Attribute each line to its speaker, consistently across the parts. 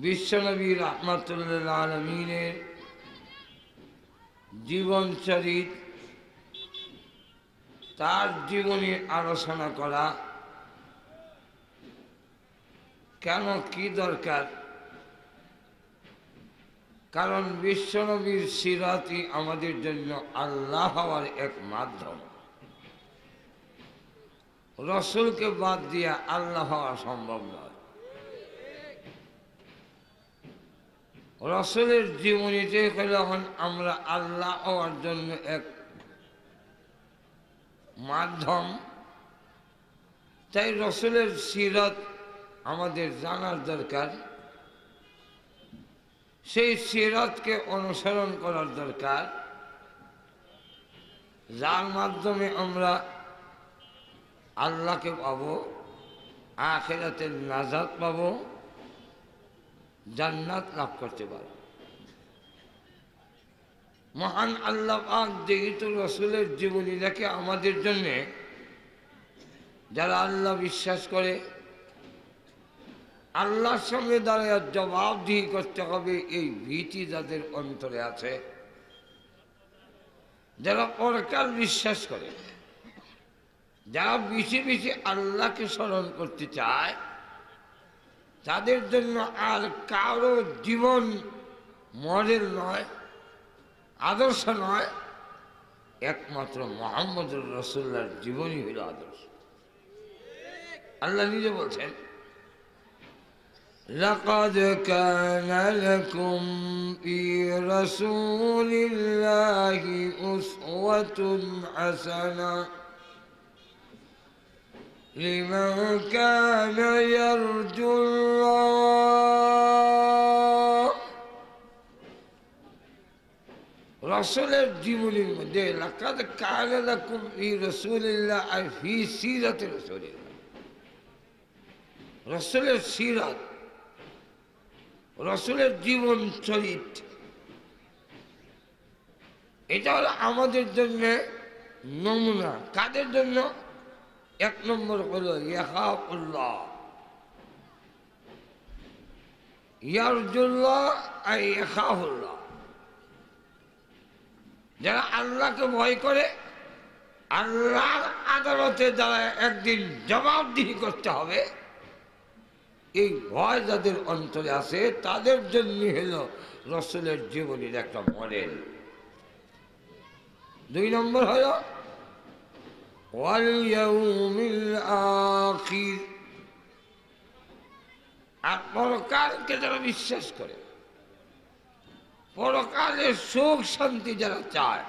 Speaker 1: বিশ্বনবী রাহমাতুল্লিল আলামিনের জীবনচরিত তার জীবনী আলোচনা করা কেন কি দরকার? কারণ বিশ্বনবীর সিরাতই আমাদের জন্য আল্লাহ হওয়ার এক মাধ্যম। রসুলকে বাদ দিয়ে আল্লাহ হওয়া সম্ভব নয়। রসুলের জীবনীতে যখন আমরা আল্লাহ হওয়ার জন্য এক মাধ্যম, তাই রসুলের সিরাত আমাদের জানার দরকার। সেই সিরাতকে অনুসরণ করার দরকার, যার মাধ্যমে আমরা আল্লাহকে পাবো, আখিরাতের নাজাত পাবো, জান্নাত লাভ করতে পারব। মহান আল্লাহ পাক যেহেতু রসুলের জীবনী রেখে আমাদের জন্যে, যারা আল্লাহ বিশ্বাস করে, আল্লাহর সঙ্গে দাঁড়িয়ে জবাবদিহি করতে হবে, এই ভীতি যাদের অন্তরে আছে, যারা পরকাল বিশ্বাস করে, যারা বেশি বেশি আল্লাহকে স্মরণ করতে চায়, তাদের জন্য আর কারো জীবন মডেল নয়, আদর্শ নয়, একমাত্র মুহাম্মদুর রাসূলুল্লাহর জীবনই হইল আদর্শ। আল্লাহ নিজে বলছেন, লাকাদ কানা লাকুম ফি রাসূলিল্লাহি উসওয়াতুন হাসানাহ লিমান কানা ইয়ারজুল্লাহ। রসুলের জীবনীর মধ্যে লাকাদ কানা লাকুম ফি রাসূলিল্লাহ আর ফি সিরাতি রাসূলিল্লাহ, রসুলের সিরাত, রসুলের জীবন চরিত্র, এটা হলো আমাদের জন্য নমুনা। কাদের জন্য? এক নম্বর হলো ইয়াখাফুল্লাহ, ইয়ারজুল্লাহ আর ইয়াখাফুল্লাহ। যারা আল্লাহকে ভয় করে, আল্লাহর আদালতে যারা একদিন জবাবদিহি করতে হবে, এই ভয় যাদের অন্তরে আছে, তাদের জন্য হলো রসুলের জীবনীর একটা মডেল। দুই নম্বর হলো ওয়াল ইয়াউমিল আখির, আর পরকালকে যারা বিশ্বাস করে, পরকালের সুখ শান্তি যারা চায়,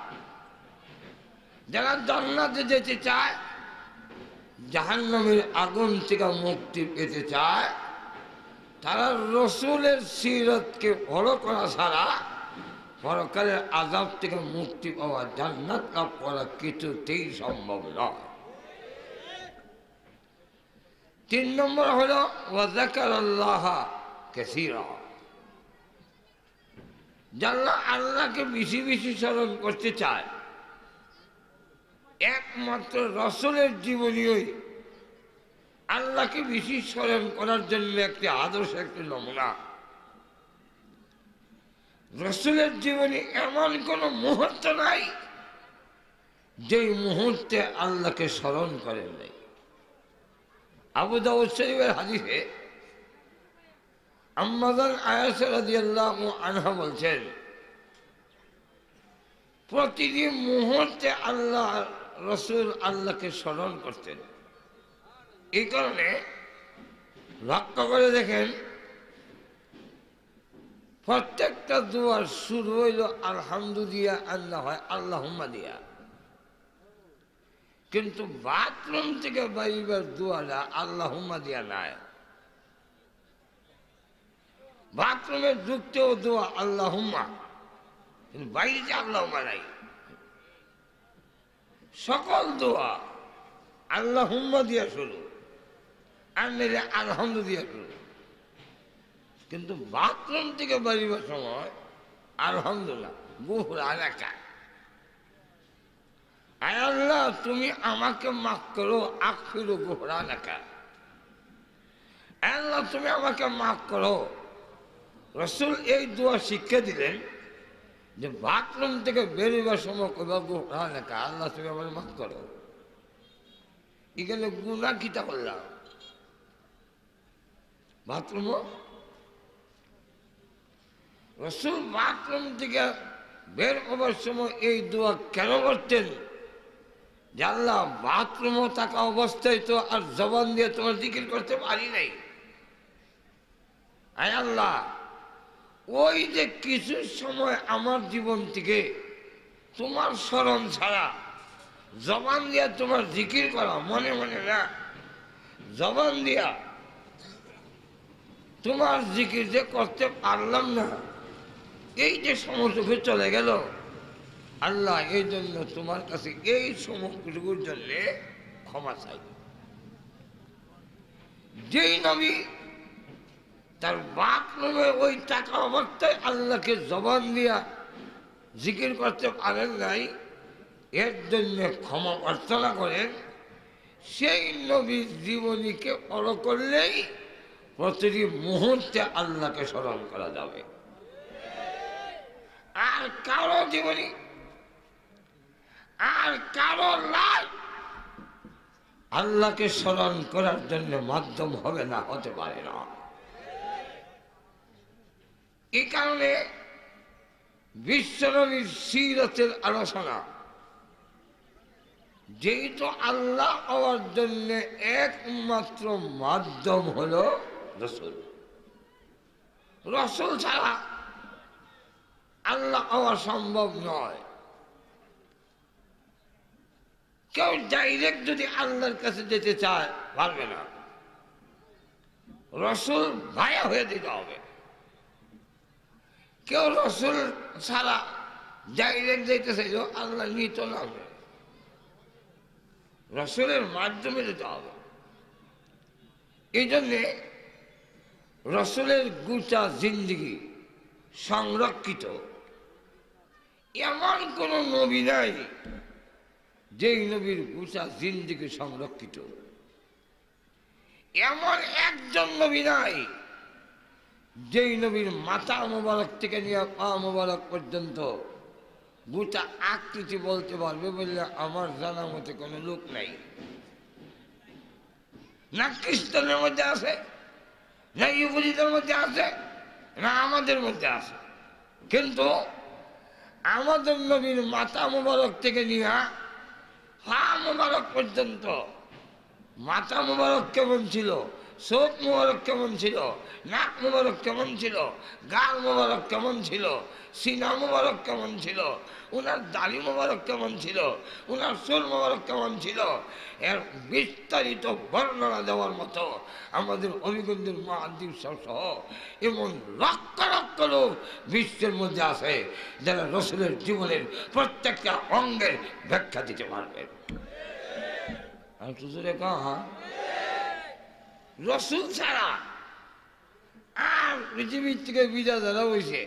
Speaker 1: যারা জান্নাতে যেতে চায়, জাহান্নামের আগুন থেকে মুক্তি পেতে চায়, তারা রসুলের সিরাতকে ফলো করা ছাড়া পরকালের আযাব থেকে মুক্তি পাওয়া, জান্নাত লাভ করা কিছুতেই সম্ভব নয়। তিন নম্বর হলো ওয়া যাকারাল্লাহ কাসীরা, যারা আল্লাহকে বেশি বেশি স্মরণ করতে চায়, একমাত্র রসুলের জীবনীই আল্লাহকে বেশি স্মরণ করার জন্য একটি আদর্শ, একটি নমুনা। রসুলের জীবনী এমন কোন মুহূর্ত নাই যেই মুহূর্তে আল্লাহকে স্মরণ করেন নাই। আবু দাউদ শরীফের হাদিসে আম্মা জান আয়েশা রাদিয়াল্লাহু আনহা বলছেন, প্রতিদিন মুহূর্তে আল্লাহ রসুল আল্লাহকে স্মরণ করতেন। এই কারণে লক্ষ্য করে দেখেন, প্রত্যেকটা দোয়ার শুরু হইল আলহামদুলিল্লাহ আল্লাহ হয়, আল্লাহুম্মা দিয়া। কিন্তু বাথরুম থেকে বাইবার দোয়াটা আল্লাহুম্মা দিয়া নাই। বাথরুমে ঢুকতেও দোয়া আল্লাহুম্মা, কিন্তু বাইরে যে আল্লাহুম্মা নাই। সকল দোয়া আল্লাহুম্মা দিয়া শুরু, আর মেরে আলহামদুলিল্লাহ শুরু। কিন্তু বাথরুম থেকে বেরিবার সময় আলহামদুলিল্লাহ গুফরানাকা, আয় আল্লাহ তুমি আমাকে মাফ করো, আগফিরু গুফরানাকা, আল্লাহ তুমি আমাকে মাফ করো, রাসূল এই দোয়া শিক্ষা দিলেন যে বাথরুম থেকে বেরোবার সময় লেখা আল্লাহ তুমি আমার মাফ করো, এখানে গুনাহ কিতা করলাম। বাথরুম রাসূল বাথরুম থেকে বের হবার সময় এই দোয়া কেন করতেন যে আল্লাহ বাথরুমও থাকা অবস্থায় তো আর জবান দিয়ে তোমার জিকির করতে পারি নাই, আয় আল্লাহ ওই যে কিছু সময় আমার জীবন থেকে তোমার স্মরণ ছাড়া জবান দিয়া তোমার জিকির করা, মনে মনে না জবান দিয়া তোমার জিকির যে করতে পারলাম না, এই যে সময়টুকু চলে গেল, আল্লাহ এই জন্য তোমার কাছে এই সময়টুকুর জন্য ক্ষমা চাই। যেই নবী তার বাথরুমে ওই টাকা অবস্থায় আল্লাহকে জবান দিয়া জিকির করতে পারেন নাই, এর জন্য ক্ষমা প্রার্থনা করেন, সেই নবীর জীবনীকে ফলো করলেই প্রতিটি মুহূর্তে আল্লাহকে স্মরণ করা যাবে। আর কারো জীবনী আর কারো লাইফ আল্লাহকে স্মরণ করার জন্য মাধ্যম হবে না, হতে পারে না। এই কারণে বিশ্বনবীর সিরতের আলোচনা, যেহেতু আল্লাহ হওয়ার জন্য একমাত্র মাধ্যম হলো রাসূল, রাসূল ছাড়া আল্লাহ হওয়া সম্ভব নয়। কেউ ডাইরেক্ট যদি আল্লাহর কাছে যেতে চায় পারবে না, রাসূল ভায়া হয়ে দিতে হবে। কেউ রাসূল ছাড়া ডাইরেক্ট যেতে চাইলেও আল্লাহ নিত না, রাসূলের মাধ্যমে যেতে হবে। এই জন্যে রাসূলের গোটা জিন্দেগি সংরক্ষিত, এমন কোন নবী নাই যেই নবীর গোটা জিন্দেগি সংরক্ষিত, এমন একজন নবী নাই যেই নবীর মাথা মোবারক থেকে নিয়ে পা মোবারক পর্যন্ত গোটা আকৃতি বলতে পারবে বললে আমার জানা মতে কোনো লোক নাই। না খ্রিস্টানের মধ্যে আছে, না ইহুদিদের মধ্যে আছে, না আমাদের মধ্যে আছে। কিন্তু আমাদের নবীর মাথা মোবারক থেকে নিয়ে পা মোবারক পর্যন্ত, মাথা মোবারক কেমন ছিল, চোখ মোবারক কেমন ছিল, নাক মোবারক কেমন ছিল, গাল মোবারক কেমন ছিল, সিনা মোবারক কেমন ছিল, ওনার দাড়ি মোবারক কেমন ছিল, ওনার চুল মোবারক কেমন ছিল, এর বিস্তারিত বর্ণনা দেওয়ার মতো আমাদের অভিজ্ঞদের মুহাদ্দিস সহ এমন লক্ষ লক্ষ লোক বিশ্বের মধ্যে আছে যারা রাসূলের জীবনের প্রত্যেকটা অঙ্গের ব্যাখ্যা দিতে পারবে। আর তো জোরে কহা, রাসূল ছাড়া আর পৃথিবীর থেকে বিদায় যারা হয়েছে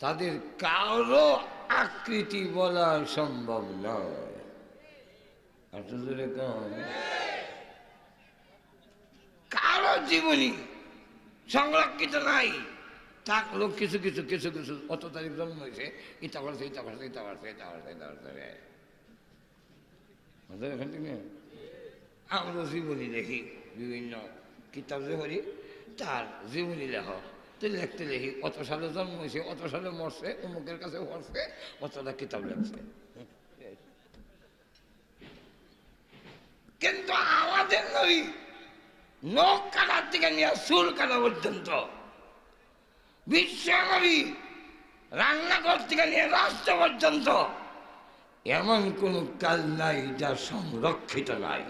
Speaker 1: তাদের কারো আকৃতি বলা সম্ভব নয়। আর তো জোরে কহা, কারো জীবনী সংরক্ষিত নাই। থাকলো কিছু কিছু কিছু কিছু অত তারিখ জন্ম হয়েছে, ইটা করছে ইটা করছে ইটা করছে এটা করছে এটা করছে। এখান থেকে আমরা জীবনী দেখি, বিভিন্ন কিতাব যে করি তার জীবনী লেখ, তো লিখতে লিখি অত সালে জন্ম হয়েছে, অত সালে মরছে, অমুকের কাছে মরছে, অতটা কিতাব লেখছে। কিন্তু আমাদের নবী নখ কাটার থেকে নিয়ে চুল কাটা পর্যন্ত, বিশ্ব নবী রান্নাঘর থেকে নিয়ে রাষ্ট্র পর্যন্ত এমন কোন কাজ নাই যা সংরক্ষিত নাই।